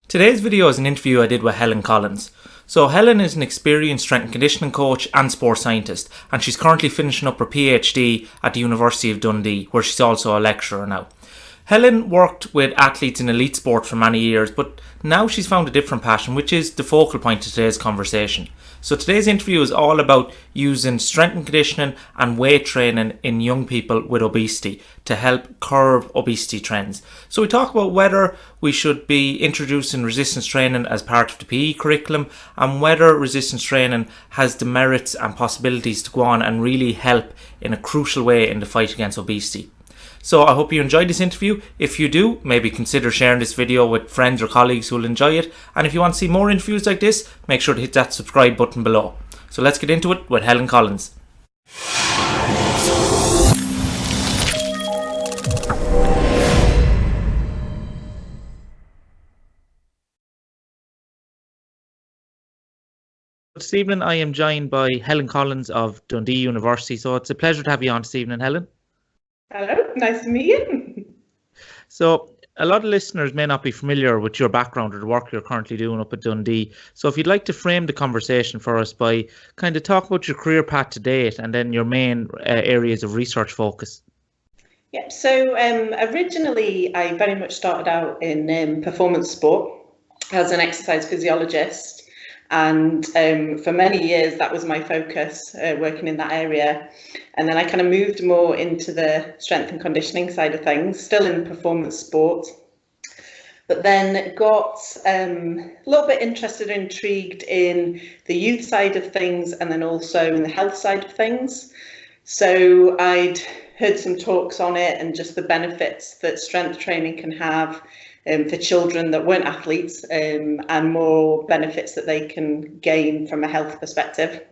Today's video is an interview I did with Helen Collins. So Helen is an experienced strength and conditioning coach and sports scientist, and she's currently finishing up her PhD at the University of Dundee, where she's also a lecturer now. Helen worked with athletes in elite sport for many years, but now she's found a different passion, which is the focal point of today's conversation. So today's interview is all about using strength and conditioning and weight training in young people with obesity to help curb obesity trends. So we talk about whether we should be introducing resistance training as part of the PE curriculum and whether resistance training has the merits and possibilities to go on and really help in a crucial way in the fight against obesity. So I hope you enjoyed this interview. If you do, maybe consider sharing this video with friends or colleagues who will enjoy it. And if you want to see more interviews like this, make sure to hit that subscribe button below. So let's get into it with Helen Collins. This evening I am joined by Helen Collins of Dundee University. So it's a pleasure to have you on this evening, Helen. Hello, nice to meet you. So a lot of listeners may not be familiar with your background or the work you're currently doing up at Dundee. So if you'd like to frame the conversation for us by kind of talk about your career path to date and then your main areas of research focus. Yeah, so originally I very much started out in performance sport as an exercise physiologist. And for many years, that was my focus, working in that area. And then I kind of moved more into the strength and conditioning side of things, still in performance sport, but then got a little bit interested and intrigued in the youth side of things and then also in the health side of things. So I'd heard some talks on it and just the benefits that strength training can have for children that weren't athletes, and more benefits that they can gain from a health perspective.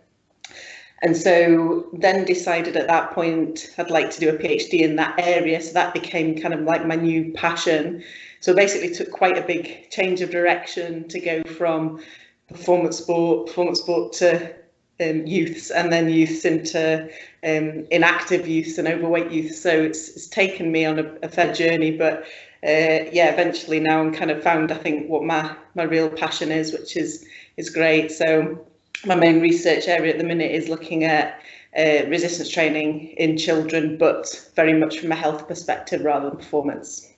And so then decided at that point I'd like to do a PhD in that area, so that became kind of like my new passion. So basically took quite a big change of direction to go from performance sport to youths, and then youths into inactive youths and overweight youths. So it's taken me on a fair journey, but eventually now I'm kind of found, I think, what my real passion is, which is great. So my main research area at the minute is looking at resistance training in children, but very much from a health perspective rather than performance.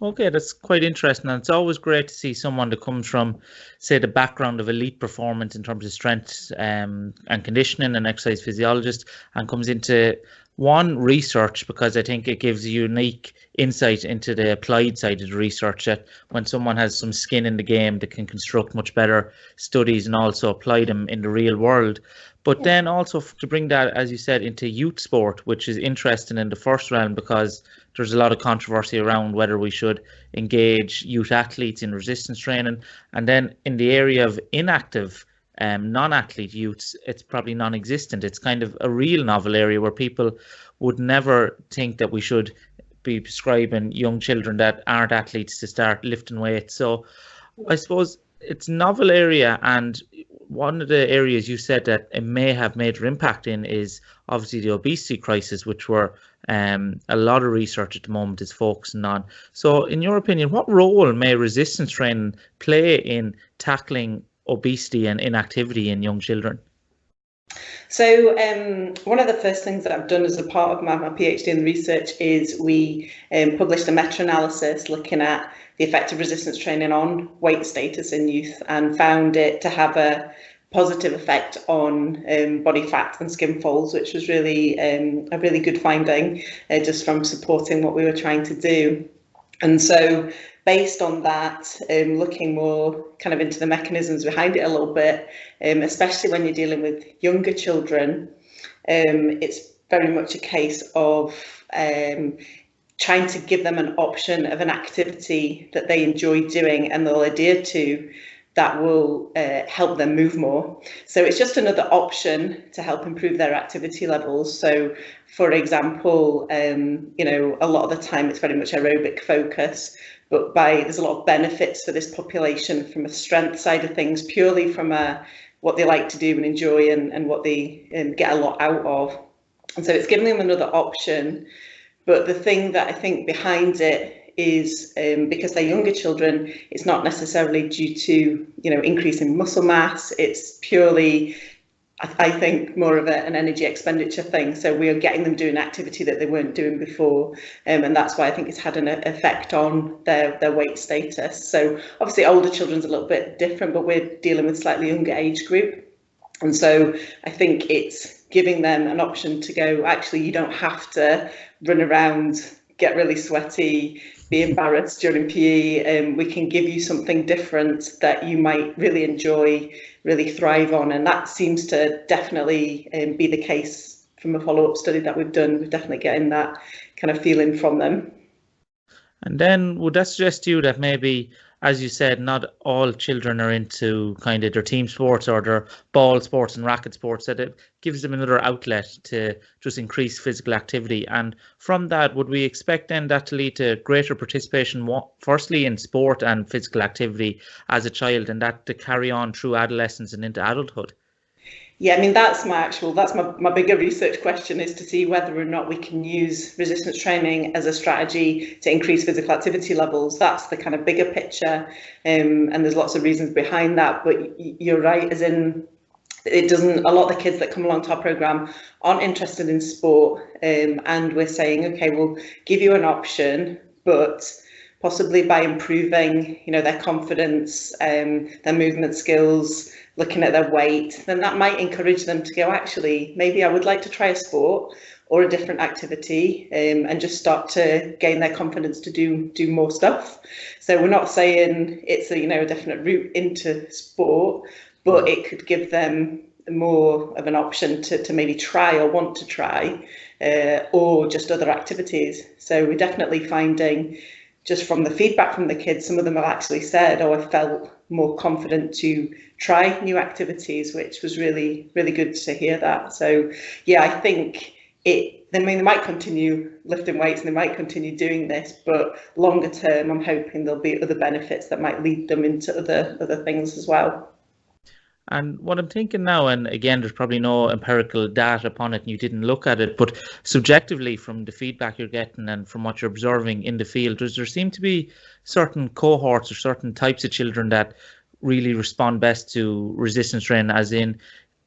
Okay, that's quite interesting, and it's always great to see someone that comes from, say, the background of elite performance in terms of strength and conditioning and exercise physiologist, and comes into research, because I think it gives a unique insight into the applied side of the research, that when someone has some skin in the game, they can construct much better studies and also apply them in the real world. But then also to bring that, as you said, into youth sport, which is interesting in the first realm, because there's a lot of controversy around whether we should engage youth athletes in resistance training. And then in the area of inactive non-athlete youths, it's probably non-existent. It's kind of a real novel area where people would never think that we should be prescribing young children that aren't athletes to start lifting weights. So I suppose it's a novel area, and one of the areas you said that it may have major impact in is obviously the obesity crisis, which we're a lot of research at the moment is focusing on. So in your opinion, what role may resistance training play in tackling obesity and inactivity in young children? So one of the first things that I've done as a part of my PhD in research is we published a meta-analysis looking at the effect of resistance training on weight status in youth, and found it to have a positive effect on body fat and skin folds, which was really a really good finding, just from supporting what we were trying to do. And so based on that, looking more kind of into the mechanisms behind it a little bit, especially when you're dealing with younger children, it's very much a case of trying to give them an option of an activity that they enjoy doing and they'll adhere to, that will help them move more. So it's just another option to help improve their activity levels. So for example, a lot of the time it's very much aerobic focus, but there's a lot of benefits for this population from a strength side of things, purely from what they like to do and enjoy, and what they get a lot out of. And so it's giving them another option. But the thing that I think behind it is because they're younger children, it's not necessarily due to, increase in muscle mass. It's purely, I think, more of an energy expenditure thing. So we are getting them doing activity that they weren't doing before. And that's why I think it's had an effect on their weight status. So obviously older children's a little bit different, but we're dealing with slightly younger age group. And so I think it's giving them an option to go, actually, you don't have to run around, get really sweaty, be embarrassed during PE. We can give you something different that you might really enjoy, really thrive on. And that seems to definitely be the case from a follow-up study that we've done. We're definitely getting that kind of feeling from them. And then would that suggest to you that maybe, as you said, not all children are into kind of their team sports or their ball sports and racket sports, that it gives them another outlet to just increase physical activity? And from that, would we expect then that to lead to greater participation, firstly in sport and physical activity as a child, and that to carry on through adolescence and into adulthood? Yeah, I mean, that's my bigger research question, is to see whether or not we can use resistance training as a strategy to increase physical activity levels. That's the kind of bigger picture. And there's lots of reasons behind that. But you're right, as in, it doesn't, a lot of the kids that come along to our programme aren't interested in sport. And we're saying, OK, we'll give you an option, but possibly by improving, their confidence, their movement skills, looking at their weight, then that might encourage them to go, actually, maybe I would like to try a sport or a different activity, and just start to gain their confidence to do more stuff. So we're not saying it's a definite route into sport, but it could give them more of an option to maybe try or want to try, or just other activities. So we're definitely finding, just from the feedback from the kids, some of them have actually said, I felt more confident to try new activities, which was really, really good to hear that. So yeah, I think they might continue lifting weights and they might continue doing this, but longer term, I'm hoping there'll be other benefits that might lead them into other things as well. And what I'm thinking now, and again, there's probably no empirical data upon it and you didn't look at it, but subjectively from the feedback you're getting and from what you're observing in the field, does there seem to be certain cohorts or certain types of children that really respond best to resistance training? As in,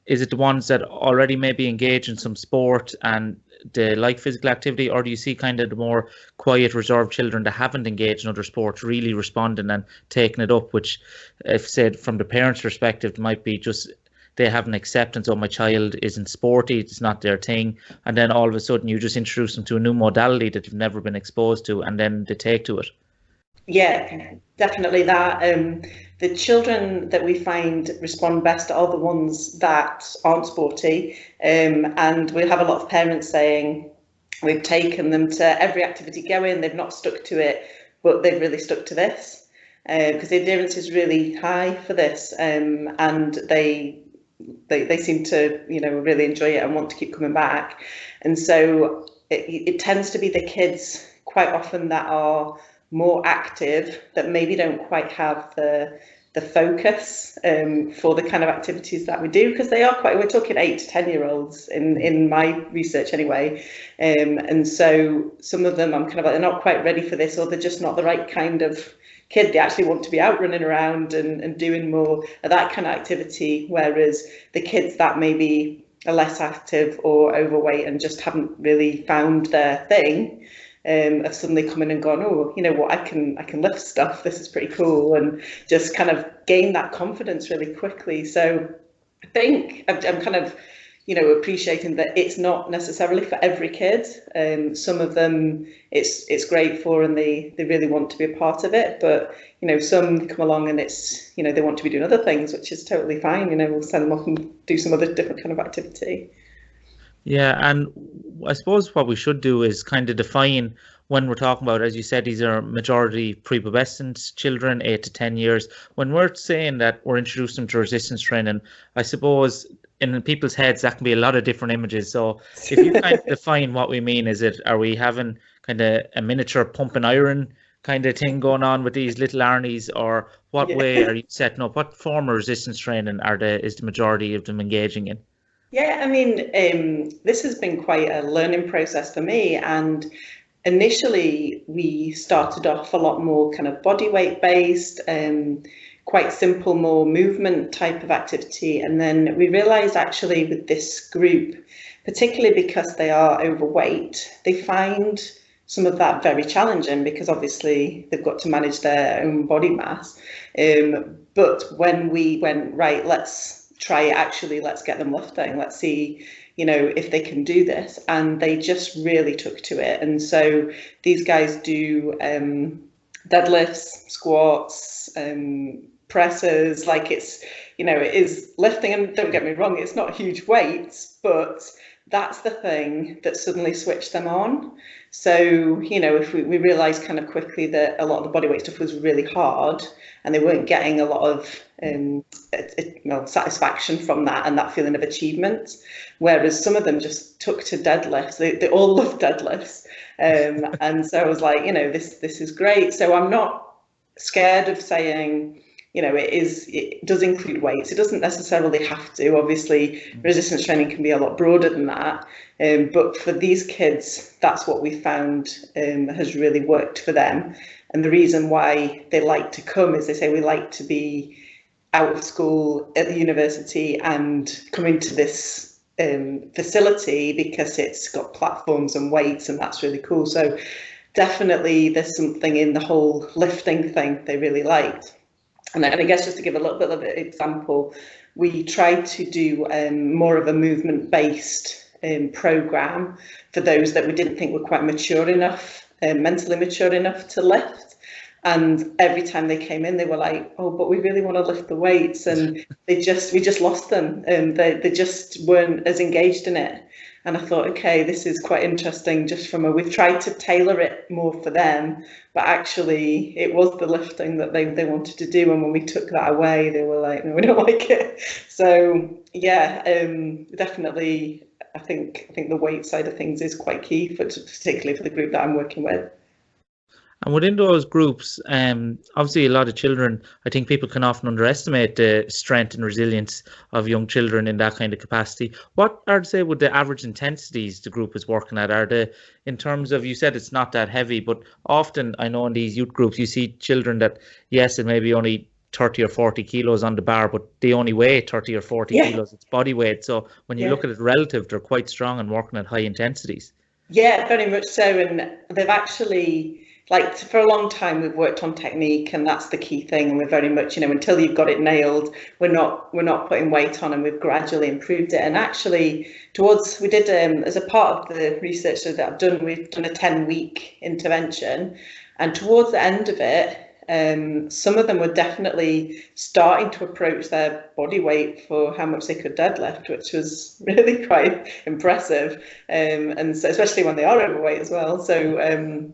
is it the ones that already maybe engage in some sport and they like physical activity, or do you see kind of the more quiet, reserved children that haven't engaged in other sports really responding and taking it up, which, if said from the parents' perspective, might be just they have an acceptance, oh, my child isn't sporty, it's not their thing, and then all of a sudden you just introduce them to a new modality that you've never been exposed to, and then they take to it? Yeah, definitely that. The children that we find respond best are the ones that aren't sporty, and we have a lot of parents saying we've taken them to every activity going, they've not stuck to it, but they've really stuck to this, because the adherence is really high for this, and they seem to really enjoy it and want to keep coming back. And so it tends to be the kids quite often that are more active, that maybe don't quite have the focus for the kind of activities that we do, because we're talking 8 to 10 year olds in my research anyway, and so some of them I'm kind of like, they're not quite ready for this, or they're just not the right kind of kid. They actually want to be out running around and doing more of that kind of activity, whereas the kids that maybe are less active or overweight and just haven't really found their thing, have suddenly come in and gone, oh, you know what, I can lift stuff, this is pretty cool, and just kind of gain that confidence really quickly. So I think I'm kind of appreciating that it's not necessarily for every kid. Some of them it's great for, and they really want to be a part of it, but some come along and it's they want to be doing other things, which is totally fine. We'll send them off and do some other different kind of activity. Yeah, and I suppose what we should do is kind of define, when we're talking about, as you said, these are majority prepubescent children, 8 to 10 years. When we're saying that we're introducing them to resistance training, I suppose in people's heads that can be a lot of different images. So if you kind of define what we mean, are we having kind of a miniature pump and iron kind of thing going on with these little Arnies, or what way are you setting up? What form of resistance training is the majority of them engaging in? Yeah, I mean, this has been quite a learning process for me, and initially we started off a lot more kind of body weight based, quite simple, more movement type of activity. And then we realized actually with this group, particularly because they are overweight, they find some of that very challenging because obviously they've got to manage their own body mass. But when we went, right, let's try it, actually, let's get them lifting, let's see, you know, if they can do this. And they just really took to it. And so these guys do deadlifts, squats, presses, like it's, you know, it is lifting. And don't get me wrong, it's not huge weights, but that's the thing that suddenly switched them on. So, you know, if we realised kind of quickly that a lot of the bodyweight stuff was really hard and they weren't getting a lot of satisfaction from that and that feeling of achievement, whereas some of them just took to deadlifts. They all love deadlifts. And so I was like, you know, this is great. So I'm not scared of saying, you know, it does include weights. It doesn't necessarily have to. Obviously, resistance training can be a lot broader than that. But for these kids, that's what we found has really worked for them. And the reason why they like to come is they say we like to be out of school at the university and come into this facility because it's got platforms and weights, and that's really cool. So definitely there's something in the whole lifting thing they really liked. And I guess just to give a little bit of an example, we tried to do more of a movement-based program for those that we didn't think were quite mature enough, mentally mature enough to lift. And every time they came in, they were like, "Oh, but we really want to lift the weights," and we just lost them. They just weren't as engaged in it. And I thought, okay, this is quite interesting. Just from we've tried to tailor it more for them, but actually it was the lifting that they wanted to do. And when we took that away, they were like, no, we don't like it. So yeah, definitely, I think the weight side of things is quite key, particularly for the group that I'm working with. And within those groups, obviously a lot of children, I think people can often underestimate the strength and resilience of young children in that kind of capacity. What are, say, would the average intensities the group is working at? Are they, in terms of, you said it's not that heavy, but often I know in these youth groups, you see children that, yes, it may be only 30 or 40 kilos on the bar, but they only weigh 30 or 40 kilos, it's body weight. So when you look at it relative, they're quite strong and working at high intensities. Yeah, very much so. And they've actually, like, for a long time we've worked on technique, and that's the key thing. And we're very much, you know, until you've got it nailed, we're not putting weight on, and we've gradually improved it. And actually we did as a part of the research that I've done, we've done a 10-week intervention, and towards the end of it, some of them were definitely starting to approach their body weight for how much they could deadlift, which was really quite impressive. And so, especially when they are overweight as well. So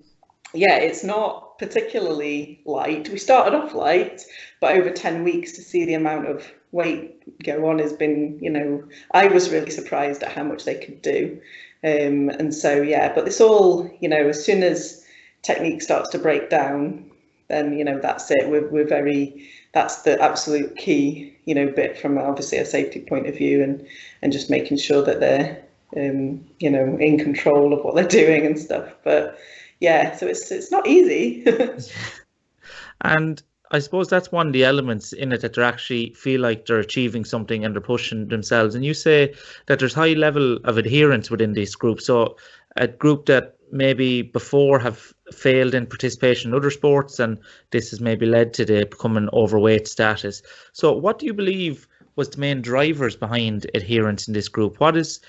yeah, it's not particularly light. We started off light, but over 10 weeks to see the amount of weight go on has been, you know, I was really surprised at how much they could do. And so, yeah, but it's all, you know, as soon as technique starts to break down, then, you know, that's it. That's the absolute key, you know, bit from obviously a safety point of view, and just making sure that they're, you know, in control of what they're doing and stuff. But yeah, so it's not easy. And I suppose that's one of the elements in it, that they actually feel like they're achieving something and they're pushing themselves. And you say that there's high level of adherence within this group. So a group that maybe before have failed in participation in other sports, and this has maybe led to the becoming overweight status. So what do you believe was the main drivers behind adherence in this group? What is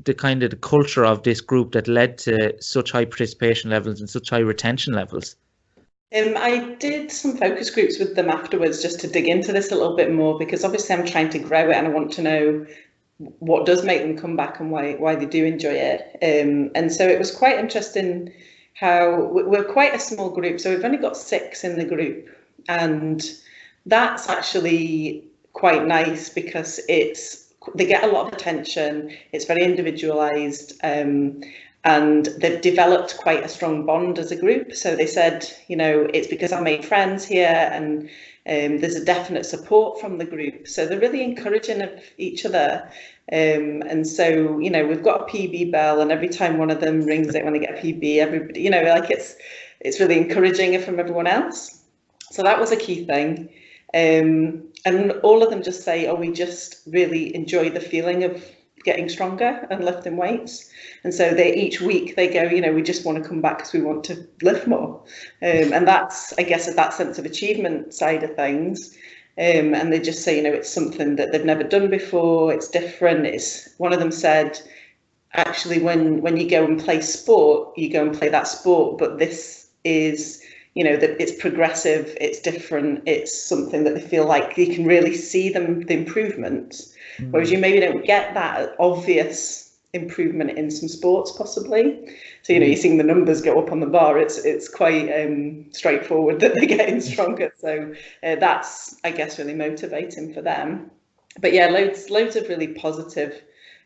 the kind of the culture of this group that led to such high participation levels and such high retention levels? I did some focus groups with them afterwards just to dig into this a little bit more, because obviously I'm trying to grow it and I want to know what does make them come back and why they do enjoy it. And so it was quite interesting how we're quite a small group. So we've only got 6 in the group, and that's actually quite nice because they get a lot of attention. It's very individualized. And and they've developed quite a strong bond as a group. So they said, it's because I made friends here, and there's a definite support from the group. So they're really encouraging of each other. And so, we've got a PB bell, and every time one of them rings it when they get a PB, everybody, it's really encouraging from everyone else. So that was a key thing. And all of them just say, we just really enjoy the feeling of getting stronger and lifting weights. And so each week they go, we just want to come back because we want to lift more. And that's, I guess, that sense of achievement side of things. And they just say, it's something that they've never done before. It's different. One of them said, actually, when you go and play sport, you go and play that sport. But this is, that it's progressive, it's different. It's something that they feel like you can really see the improvements. Mm. Whereas you maybe don't get that obvious improvement in some sports, possibly. So, you're seeing the numbers go up on the bar. It's quite straightforward that they're getting stronger. So that's, I guess, really motivating for them. But yeah, loads of really positive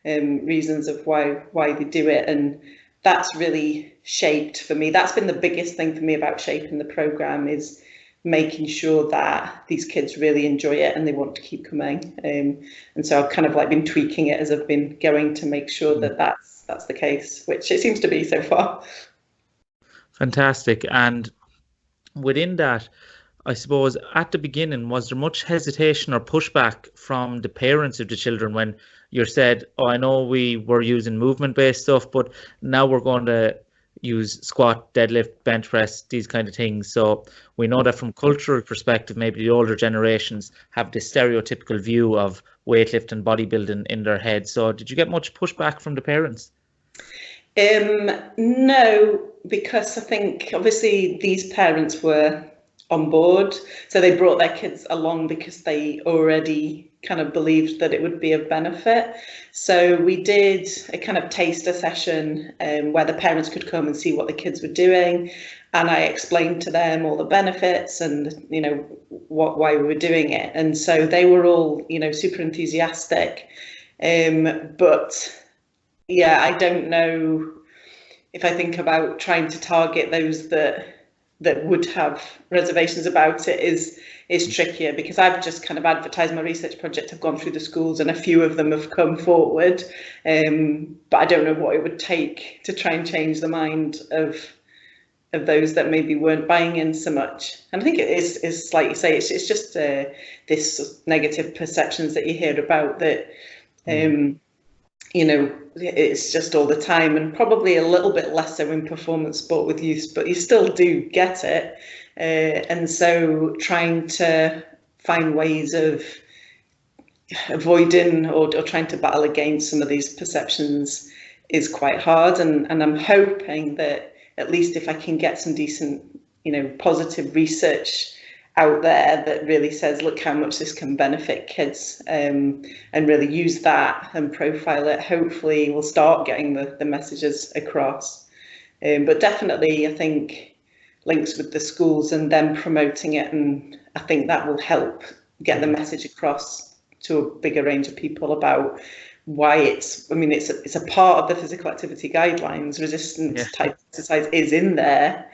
reasons of why they do it. And that's really shaped for me. That's been the biggest thing for me about shaping the programme, is making sure that these kids really enjoy it and they want to keep coming. And so I've kind of been tweaking it as I've been going to make sure that that's the case, which it seems to be so far. Fantastic. And within that, I suppose at the beginning, was there much hesitation or pushback from the parents of the children when you said, I know we were using movement-based stuff, but now we're going to use squat, deadlift, bench press, these kind of things. So we know that from cultural perspective, maybe the older generations have this stereotypical view of weightlifting and bodybuilding in their head. So did you get much pushback from the parents? No, because I think obviously these parents were on board. So they brought their kids along because they already kind of believed that it would be of benefit. So we did a kind of taster session where the parents could come and see what the kids were doing. And I explained to them all the benefits and, why we were doing it. And so they were all, super enthusiastic. But yeah, I don't know if I think about trying to target those that would have reservations about it is trickier, because I've just kind of advertised my research project. I've gone through the schools and a few of them have come forward, but I don't know what it would take to try and change the mind of those that maybe weren't buying in so much. And I think it is like you say, it's just this negative perceptions that you hear about that, it's just all the time, and probably a little bit less so in performance sport with youth, but you still do get it. And so trying to find ways of avoiding or trying to battle against some of these perceptions is quite hard. And I'm hoping that at least if I can get some decent, positive research out there that really says, look how much this can benefit kids, and really use that and profile it, hopefully we'll start getting the messages across. But definitely, I think links with the schools and them promoting it, and I think that will help get the message across to a bigger range of people about why it's a part of the physical activity guidelines. Resistance type exercise is in there.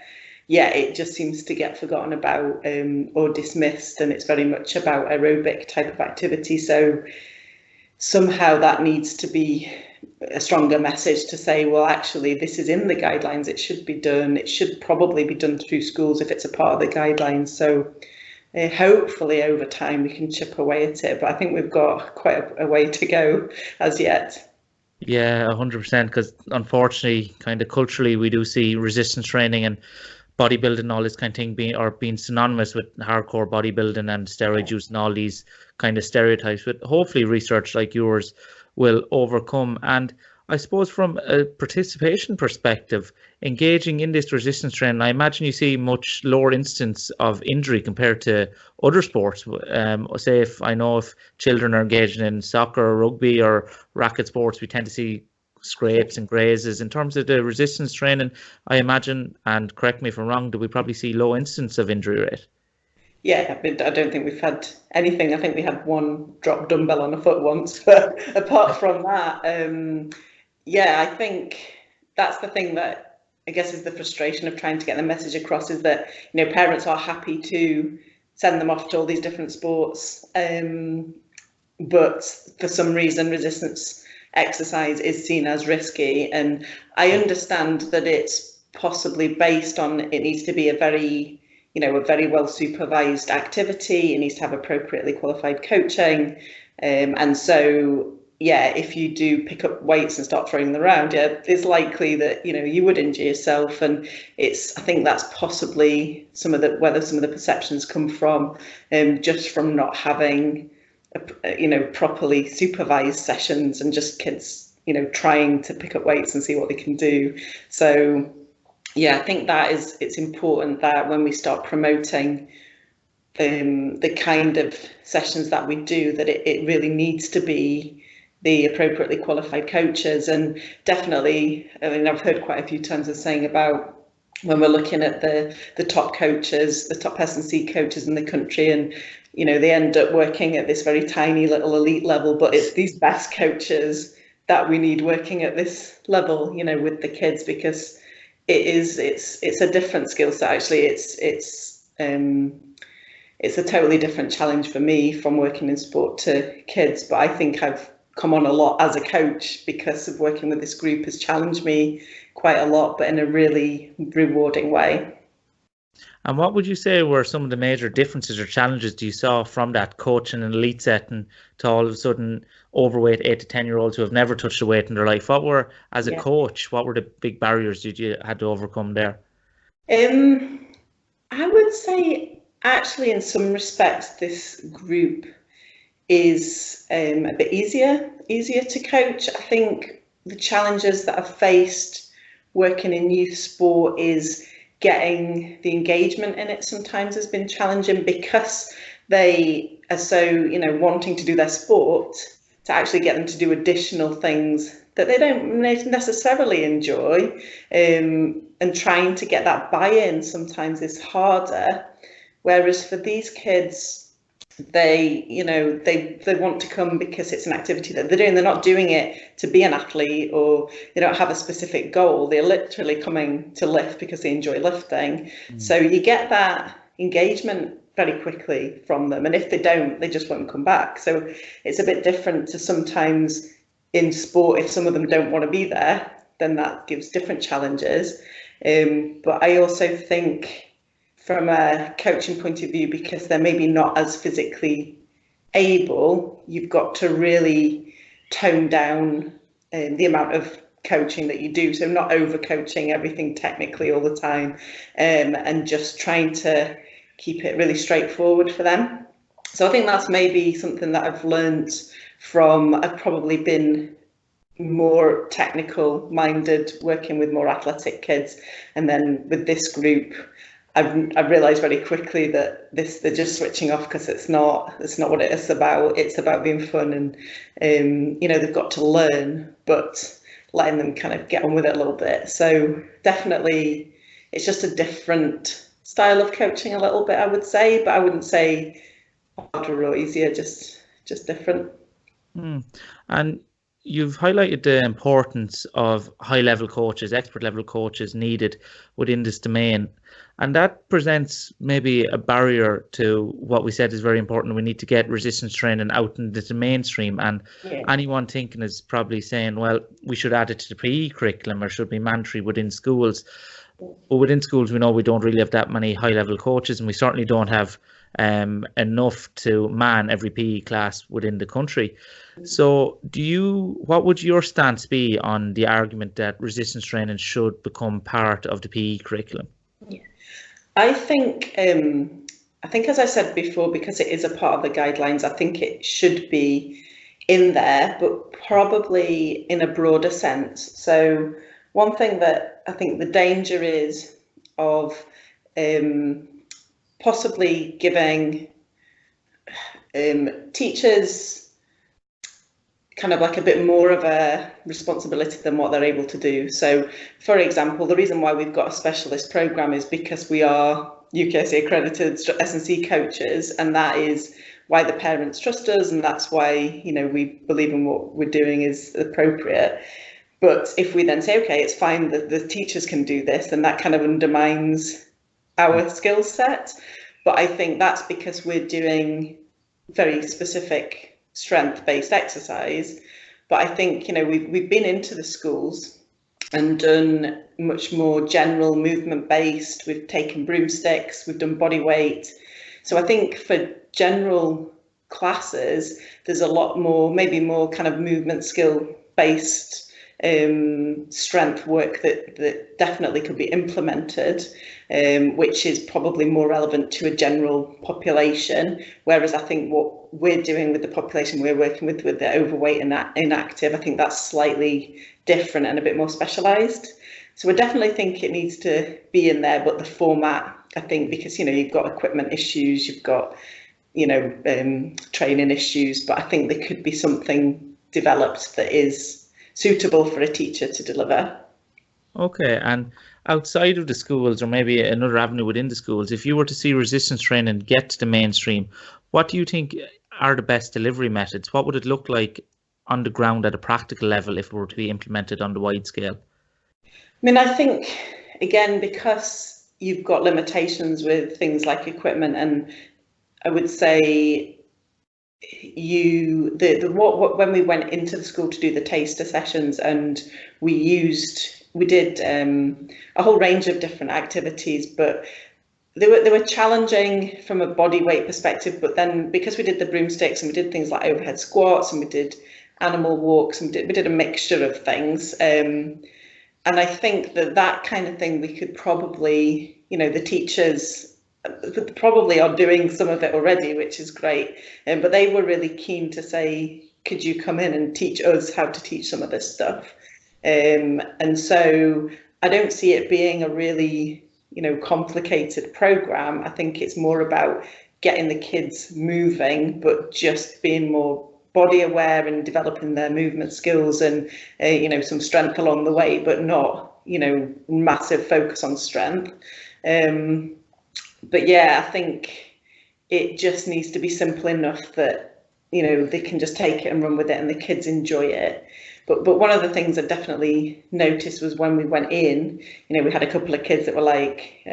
Yeah, it just seems to get forgotten about or dismissed, and it's very much about aerobic type of activity. So somehow that needs to be a stronger message to say, well, actually, this is in the guidelines. It should be done. It should probably be done through schools if it's a part of the guidelines. So hopefully over time we can chip away at it. But I think we've got quite a way to go as yet. Yeah, 100%. Because unfortunately, kind of culturally, we do see resistance training and bodybuilding and all this kind of thing being synonymous with hardcore bodybuilding and steroid use and all these kind of stereotypes. But hopefully research like yours will overcome. And I suppose from a participation perspective, engaging in this resistance training, I imagine you see much lower instance of injury compared to other sports. Say if children are engaging in soccer or rugby or racket sports, we tend to see scrapes and grazes. In terms of the resistance training, I imagine, and correct me if I'm wrong, do we probably see low instance of injury rate? Yeah, I don't think we've had anything. I think we had one drop dumbbell on a foot once, but apart from that, I think that's the thing that I guess is the frustration of trying to get the message across, is that, you know, parents are happy to send them off to all these different sports, but for some reason resistance exercise is seen as risky. And I understand that it's possibly based on, it needs to be a very well supervised activity. It needs to have appropriately qualified coaching. And so, yeah, if you do pick up weights and start throwing them around, yeah, it's likely that, you know, you would injure yourself. And I think that's possibly whether some of the perceptions come from, just from not having, properly supervised sessions and just kids, trying to pick up weights and see what they can do. So, yeah, I think it's important that when we start promoting the kind of sessions that we do, that it really needs to be the appropriately qualified coaches. And definitely, I mean, I've heard quite a few times of saying about when we're looking at the top coaches, the top SNC coaches in the country, and they end up working at this very tiny little elite level, but it's these best coaches that we need working at this level, with the kids, because it's a different skill set. Actually, it's a totally different challenge for me from working in sport to kids. But I think I've come on a lot as a coach because of working with this group has challenged me quite a lot, but in a really rewarding way. And what would you say were some of the major differences or challenges you saw from that coaching an elite setting to all of a sudden overweight 8 to 10-year-olds who have never touched a weight in their life? What were, as a coach, what were the big barriers you had to overcome there? I would say, actually, in some respects, this group is a bit easier to coach. I think the challenges that I've faced working in youth sport is getting the engagement in it sometimes has been challenging, because they are so, wanting to do their sport, to actually get them to do additional things that they don't necessarily enjoy, and trying to get that buy-in sometimes is harder. Whereas for these kids, they want to come because it's an activity that they're doing. They're not doing it to be an athlete, or they don't have a specific goal. They're literally coming to lift because they enjoy lifting. So you get that engagement very quickly from them. And if they don't, they just won't come back. So it's a bit different to sometimes in sport. If some of them don't want to be there, then that gives different challenges. But I also think, from a coaching point of view, because they're maybe not as physically able, you've got to really tone down the amount of coaching that you do. So not over coaching everything technically all the time, and just trying to keep it really straightforward for them. So I think that's maybe something that I've learned from, I've probably been more technical minded working with more athletic kids. And then with this group, I've realised very quickly that they're just switching off, because it's not what it is about. It's about being fun, and they've got to learn, but letting them kind of get on with it a little bit. So definitely, it's just a different style of coaching a little bit, I would say, but I wouldn't say harder or easier, just different. And you've highlighted the importance of high-level coaches, expert-level coaches needed within this domain. And that presents maybe a barrier to what we said is very important. We need to get resistance training out into the mainstream. And anyone thinking is probably saying, well, we should add it to the PE curriculum, or should be mandatory within schools. But within schools, we know we don't really have that many high-level coaches, and we certainly don't have enough to man every PE class within the country. So what would your stance be on the argument that resistance training should become part of the PE curriculum? I think, as I said before, because it is a part of the guidelines, I think it should be in there, but probably in a broader sense. So one thing that I think the danger is of possibly giving teachers kind of like a bit more of a responsibility than what they're able to do. So, for example, the reason why we've got a specialist program is because we are UKSA accredited SNC coaches, and that is why the parents trust us, and that's why we believe in what we're doing is appropriate. But if we then say, okay, it's fine that the teachers can do this, then that kind of undermines our skill set. But I think that's because we're doing very specific strength-based exercise. But I think, you know, we've been into the schools and done much more general movement-based. We've taken broomsticks, we've done body weight. So I think for general classes, there's a lot more, maybe more kind of movement skill-based strength work that definitely could be implemented, which is probably more relevant to a general population. Whereas I think what we're doing with the population we're working with the overweight and inactive, I think that's slightly different and a bit more specialised. So I definitely think it needs to be in there, but the format, I think, because, you know, you've got equipment issues, you've got, you know, training issues, but I think there could be something developed that is suitable for a teacher to deliver. Okay, and outside of the schools, or maybe another avenue within the schools, if you were to see resistance training get to the mainstream, what do you think are the best delivery methods? What would it look like on the ground at a practical level if it were to be implemented on the wide scale? I mean, I think, again, because you've got limitations with things like equipment, and I would say when we went into the school to do the taster sessions, and we did a whole range of different activities, but they were challenging from a body weight perspective. But then because we did the broomsticks and we did things like overhead squats and we did animal walks and we did a mixture of things, and I think that kind of thing we could probably, you know, the teachers probably are doing some of it already, which is great. But they were really keen to say, could you come in and teach us how to teach some of this stuff? And so I don't see it being a really, you know, complicated program. I think it's more about getting the kids moving, but just being more body aware and developing their movement skills and, you know, some strength along the way, but not, you know, massive focus on strength. But yeah, I think it just needs to be simple enough that, you know, they can just take it and run with it and the kids enjoy it. But one of the things I definitely noticed was when we went in, you know, we had a couple of kids that were like,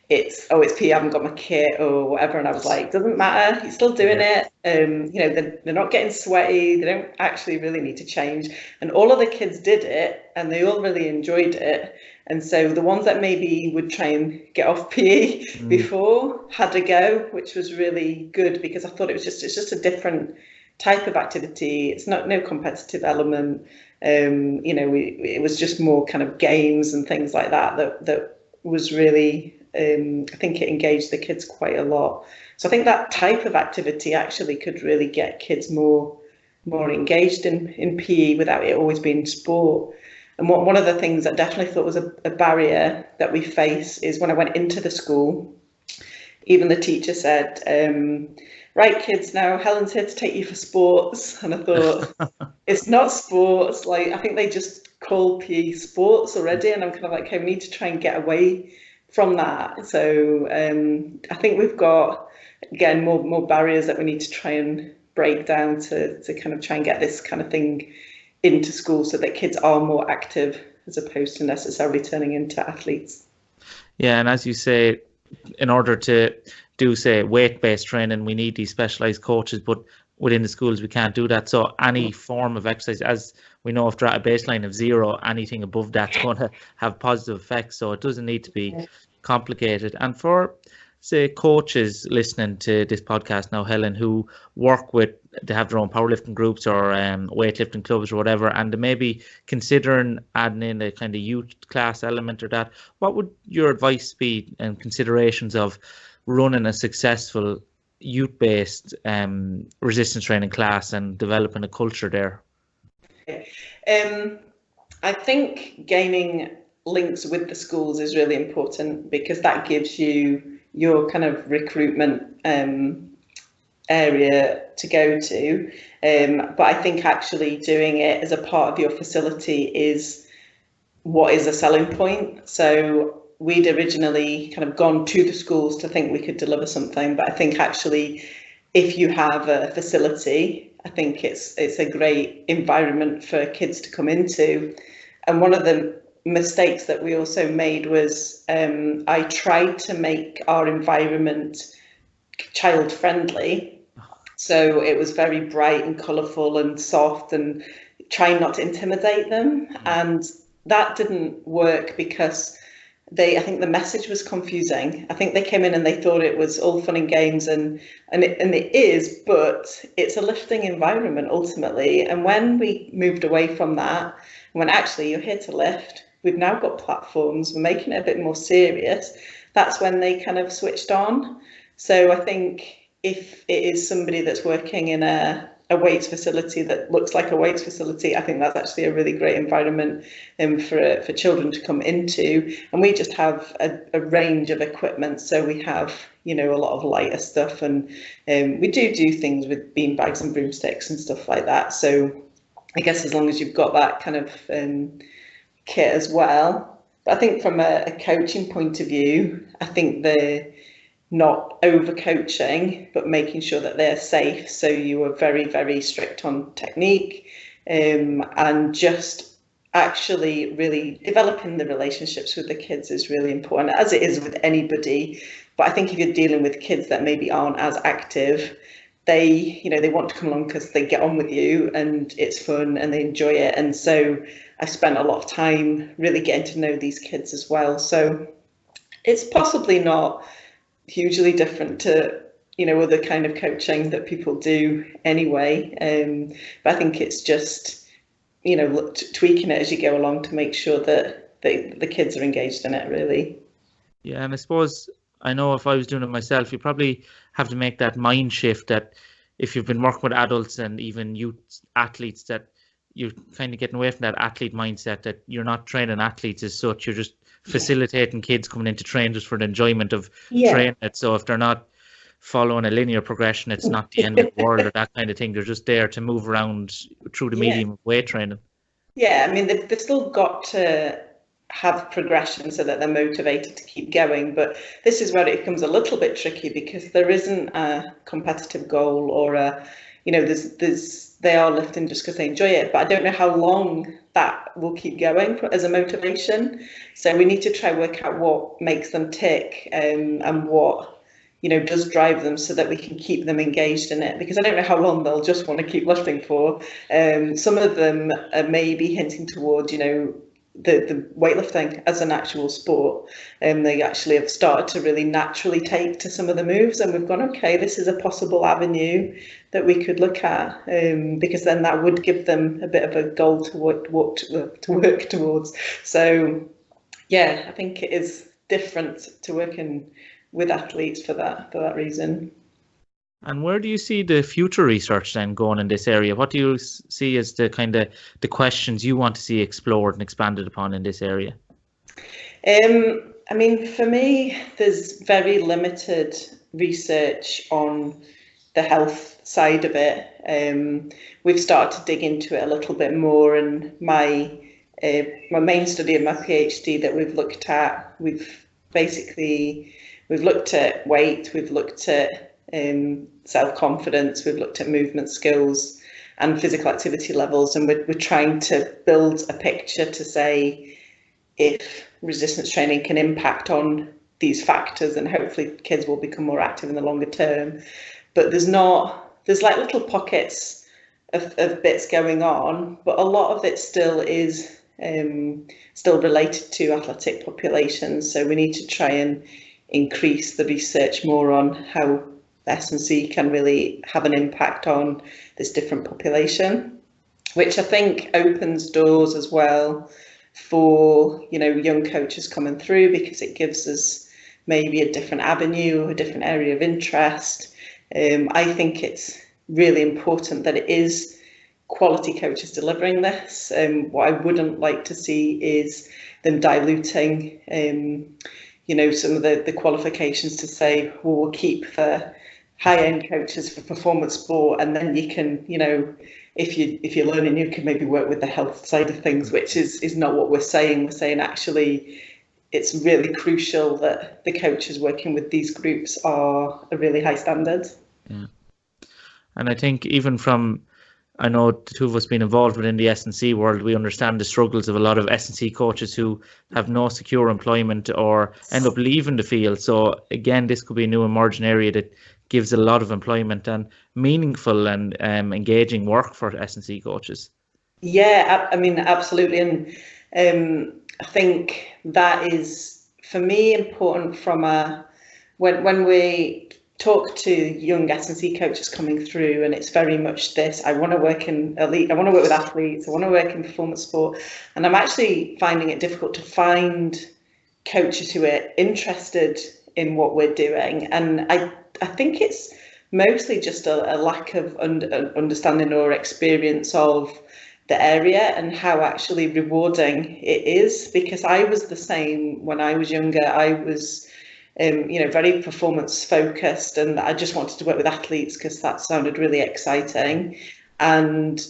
it's PE, I haven't got my kit or whatever. And I was like, doesn't matter, you're still doing it. You know, they're not getting sweaty, they don't actually really need to change. And all of the kids did it and they all really enjoyed it. And so the ones that maybe would try and get off PE before had a go, which was really good, because I thought it's just a different type of activity. It's no competitive element. You know, it was just more kind of games and things like that was really, I think it engaged the kids quite a lot. So I think that type of activity actually could really get kids more engaged in PE without it always being sport. And one of the things I definitely thought was a barrier that we face is when I went into the school, even the teacher said, right, kids, now Helen's here to take you for sports. And I thought, it's not sports. Like, I think they just call PE sports already. And I'm kind of like, okay, we need to try and get away from that. So I think we've got, again, more barriers that we need to try and break down to kind of try and get this kind of thing into school so that kids are more active as opposed to necessarily turning into athletes. Yeah, and as you say, in order to do, say, weight-based training, we need these specialised coaches, but within the schools we can't do that. So any form of exercise, as we know, if they're at a baseline of 0, anything above that's going to have positive effects. So it doesn't need to be complicated. And for, say, coaches listening to this podcast now, Helen, who work with, they have their own powerlifting groups or weightlifting clubs or whatever, and they may be considering adding in a kind of youth class element or that, what would your advice be and considerations of running a successful youth-based resistance training class and developing a culture there? I think gaining links with the schools is really important, because that gives you your kind of recruitment area to go to. But I think actually doing it as a part of your facility is what is a selling point. So we'd originally kind of gone to the schools to think we could deliver something, but I think actually if you have a facility, I think it's a great environment for kids to come into. And one of the mistakes that we also made was I tried to make our environment child friendly. So it was very bright and colourful and soft and trying not to intimidate them. And that didn't work because I think the message was confusing. I think they came in and they thought it was all fun and games, and it is, but it's a lifting environment ultimately. And when we moved away from that, when actually you're here to lift, we've now got platforms, we're making it a bit more serious, that's when they kind of switched on. So I think if it is somebody that's working in a weights facility that looks like a weights facility, I think that's actually a really great environment for children to come into. And we just have a range of equipment. So we have, a lot of lighter stuff, and we do things with bean bags and broomsticks and stuff like that. So I guess as long as you've got that kind of kit as well. But I think from a coaching point of view, I think the not over coaching, but making sure that they're safe. So you are very, very strict on technique, and just actually really developing the relationships with the kids is really important, as it is with anybody. But I think if you're dealing with kids that maybe aren't as active, they want to come along because they get on with you and it's fun and they enjoy it. And so I spent a lot of time really getting to know these kids as well. So it's possibly not hugely different to other kind of coaching that people do anyway, but I think it's just tweaking it as you go along to make sure that the kids are engaged in it, really. Yeah, and I suppose, I know if I was doing it myself, you probably have to make that mind shift that if you've been working with adults and even youth athletes, that you're kind of getting away from that athlete mindset, that you're not training athletes as such, you're just facilitating kids coming into train just for the enjoyment of training it. So if they're not following a linear progression, it's not the end of the world or that kind of thing. They're just there to move around through the medium of weight training. Yeah, I mean, they've still got to have progression so that they're motivated to keep going. But this is where it becomes a little bit tricky, because there isn't a competitive goal or they are lifting just because they enjoy it, but I don't know how long that will keep going as a motivation. So we need to try work out what makes them tick, and what does drive them, so that we can keep them engaged in it, because I don't know how long they'll just want to keep lifting for. Some of them are maybe hinting towards the weightlifting as an actual sport, and they actually have started to really naturally take to some of the moves, and we've gone, okay, this is a possible avenue that we could look at, because then that would give them a bit of a goal to work towards. So yeah, I think it is different to working with athletes for that reason. And where do you see the future research then going in this area? What do you see as the kind of the questions you want to see explored and expanded upon in this area? I mean, for me, there's very limited research on the health side of it. We've started to dig into it a little bit more, and my main study of my PhD that we've looked at, we've looked at weight, we've looked at self-confidence, we've looked at movement skills and physical activity levels, and we're trying to build a picture to say if resistance training can impact on these factors, and hopefully kids will become more active in the longer term. But there's like little pockets of bits going on, but a lot of it still is still related to athletic populations. So we need to try and increase the research more on how SNC can really have an impact on this different population, which I think opens doors as well for young coaches coming through, because it gives us maybe a different avenue, a different area of interest. I think it's really important that it is quality coaches delivering this. What I wouldn't like to see is them diluting some of the qualifications to say, well, we'll keep the high-end coaches for performance sport, and then you can, if you're learning, you can maybe work with the health side of things, which is not what we're saying. We're saying actually it's really crucial that the coaches working with these groups are a really high standard. Yeah. And I think even from, I know the two of us being involved within the SNC world, we understand the struggles of a lot of SNC coaches who have no secure employment or end up leaving the field. So again, this could be a new emerging area that gives a lot of employment and meaningful and engaging work for SNC coaches. Yeah, I mean, absolutely. And I think that is, for me, important from when we talk to young SNC coaches coming through, and it's very much this: I want to work in elite, I want to work with athletes, I want to work in performance sport, and I'm actually finding it difficult to find coaches who are interested in what we're doing. And I think it's mostly just a lack of understanding or experience of the area and how actually rewarding it is, because I was the same when I was younger. I was very performance focused, and I just wanted to work with athletes because that sounded really exciting. And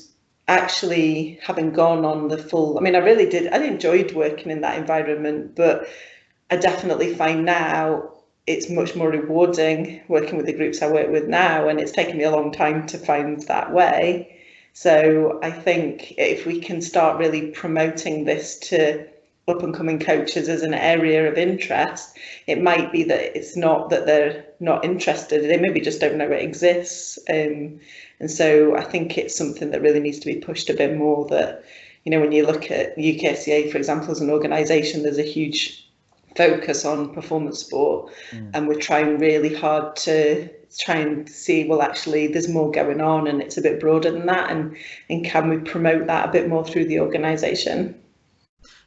actually having gone on the full, I really did, I enjoyed working in that environment, but I definitely find now it's much more rewarding working with the groups I work with now, and it's taken me a long time to find that way. So I think if we can start really promoting this to up and coming coaches as an area of interest, it might be that it's not that they're not interested, they maybe just don't know it exists. And so I think it's something that really needs to be pushed a bit more, that, when you look at UKSCA, for example, as an organisation, there's a huge focus on performance sport, and we're trying really hard to try and see, well, actually there's more going on and it's a bit broader than that, and can we promote that a bit more through the organisation?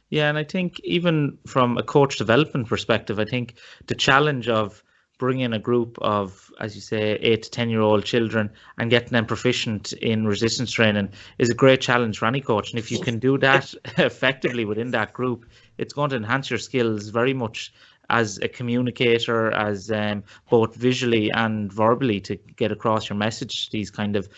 Yeah, and I think even from a coach development perspective, I think the challenge of bringing a group of, as you say, 8 to 10-year-old children and getting them proficient in resistance training is a great challenge for any coach. And if you can do that effectively within that group, it's going to enhance your skills very much as a communicator, as both visually and verbally, to get across your message to these kind of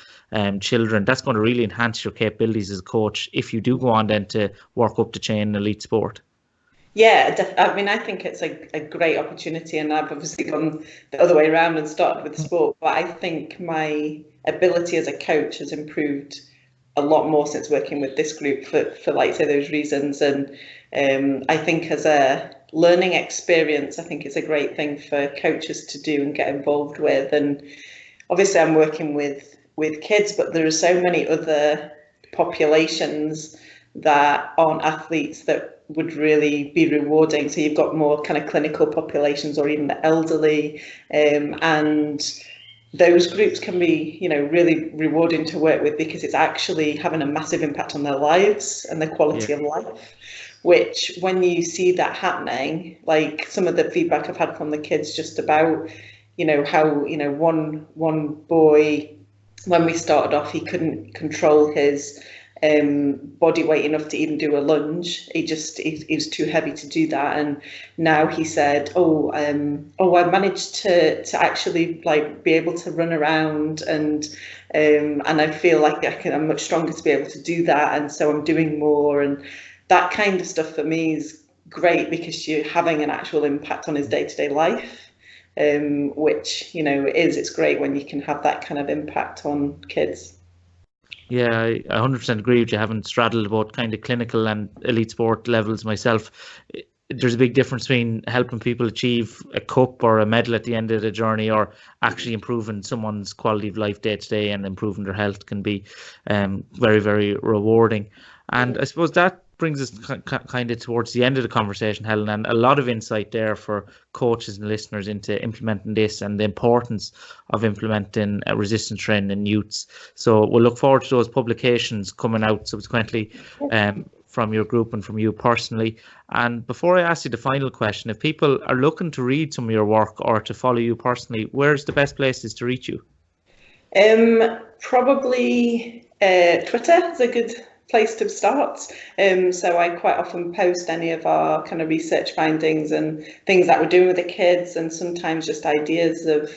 children. That's going to really enhance your capabilities as a coach if you do go on then to work up the chain in elite sport. Yeah, I think it's a great opportunity, and I've obviously gone the other way around and started with the sport, but I think my ability as a coach has improved a lot more since working with this group for like say those reasons. And I think as a learning experience, I think it's a great thing for coaches to do and get involved with. And obviously I'm working with kids, but there are so many other populations that aren't athletes that would really be rewarding. So you've got more kind of clinical populations, or even the elderly, and those groups can be, really rewarding to work with, because it's actually having a massive impact on their lives and their quality of life. Which, when you see that happening, like some of the feedback I've had from the kids just about, how, one boy, when we started off, he couldn't control his body weight enough to even do a lunge. He was too heavy to do that. And now he said, I managed to actually be able to run around, and I feel like I'm much stronger to be able to do that, and so I'm doing more. And that kind of stuff for me is great, because you're having an actual impact on his day-to-day life, which, it's great when you can have that kind of impact on kids. Yeah, I 100% agree with you. Having straddled both kind of clinical and elite sport levels myself, there's a big difference between helping people achieve a cup or a medal at the end of the journey, or actually improving someone's quality of life day to day and improving their health can be very, very rewarding. And I suppose that brings us kind of towards the end of the conversation, Helen, and a lot of insight there for coaches and listeners into implementing this and the importance of implementing resistance training in youths. So we'll look forward to those publications coming out subsequently from your group and from you personally. And before I ask you the final question, if people are looking to read some of your work or to follow you personally, where's the best places to reach you? Probably Twitter is a good place to start. So I quite often post any of our kind of research findings and things that we're doing with the kids, and sometimes just ideas of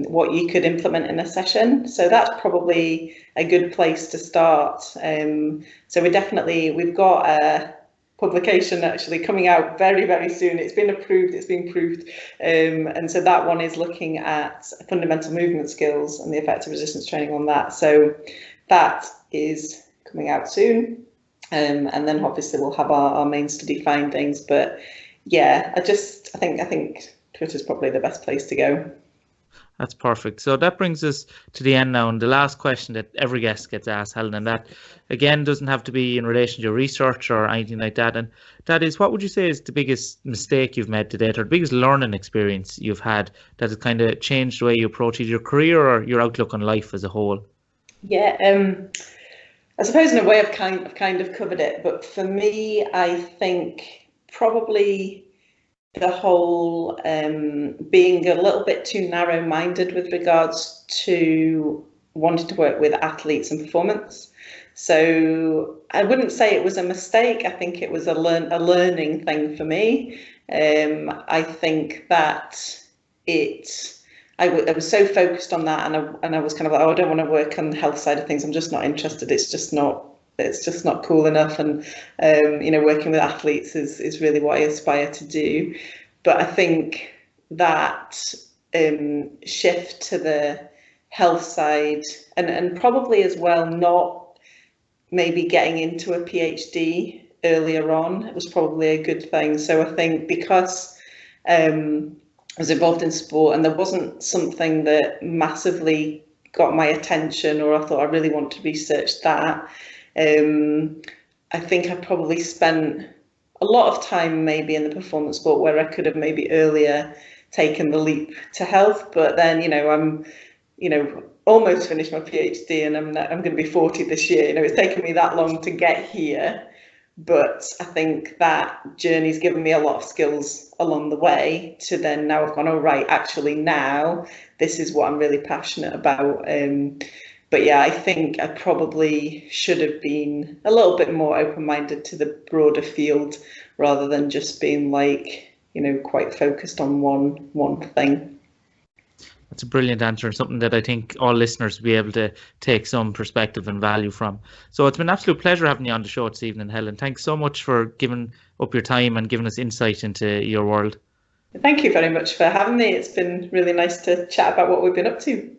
what you could implement in a session. So that's probably a good place to start. So we've got publication actually coming out very, very soon. It's been approved, it's been proved. And so that one is looking at fundamental movement skills and the effect of resistance training on that. So that is coming out soon. And then obviously we'll have our main study findings. But yeah, I think Twitter's probably the best place to go. That's perfect. So that brings us to the end now, and the last question that every guest gets asked, Helen, and that again doesn't have to be in relation to your research or anything like that, and that is, what would you say is the biggest mistake you've made to date, or the biggest learning experience you've had that has kind of changed the way you approach either your career or your outlook on life as a whole? Yeah, I suppose in a way I've kind of covered it, but for me, I think probably the whole being a little bit too narrow-minded with regards to wanting to work with athletes and performance. So I wouldn't say it was a mistake. I think it was a learning thing for me. I think that I was so focused on that, and I was kind of like, oh, I don't want to work on the health side of things. I'm just not interested. It's just not cool enough. And working with athletes is really what I aspire to do. But I think that shift to the health side, and probably as well not maybe getting into a PhD earlier on, it was probably a good thing. So I think because I was involved in sport and there wasn't something that massively got my attention, or I thought I really want to research that, I think I probably spent a lot of time maybe in the performance sport where I could have maybe earlier taken the leap to health. But then, I'm, almost finished my PhD, and I'm going to be 40 this year. It's taken me that long to get here. But I think that journey's given me a lot of skills along the way to then now I've gone, oh, right, actually now this is what I'm really passionate about. But yeah, I think I probably should have been a little bit more open-minded to the broader field rather than just being quite focused on one thing. That's a brilliant answer, and something that I think all listeners will be able to take some perspective and value from. So it's been an absolute pleasure having you on the show this evening, Helen. Thanks so much for giving up your time and giving us insight into your world. Thank you very much for having me. It's been really nice to chat about what we've been up to.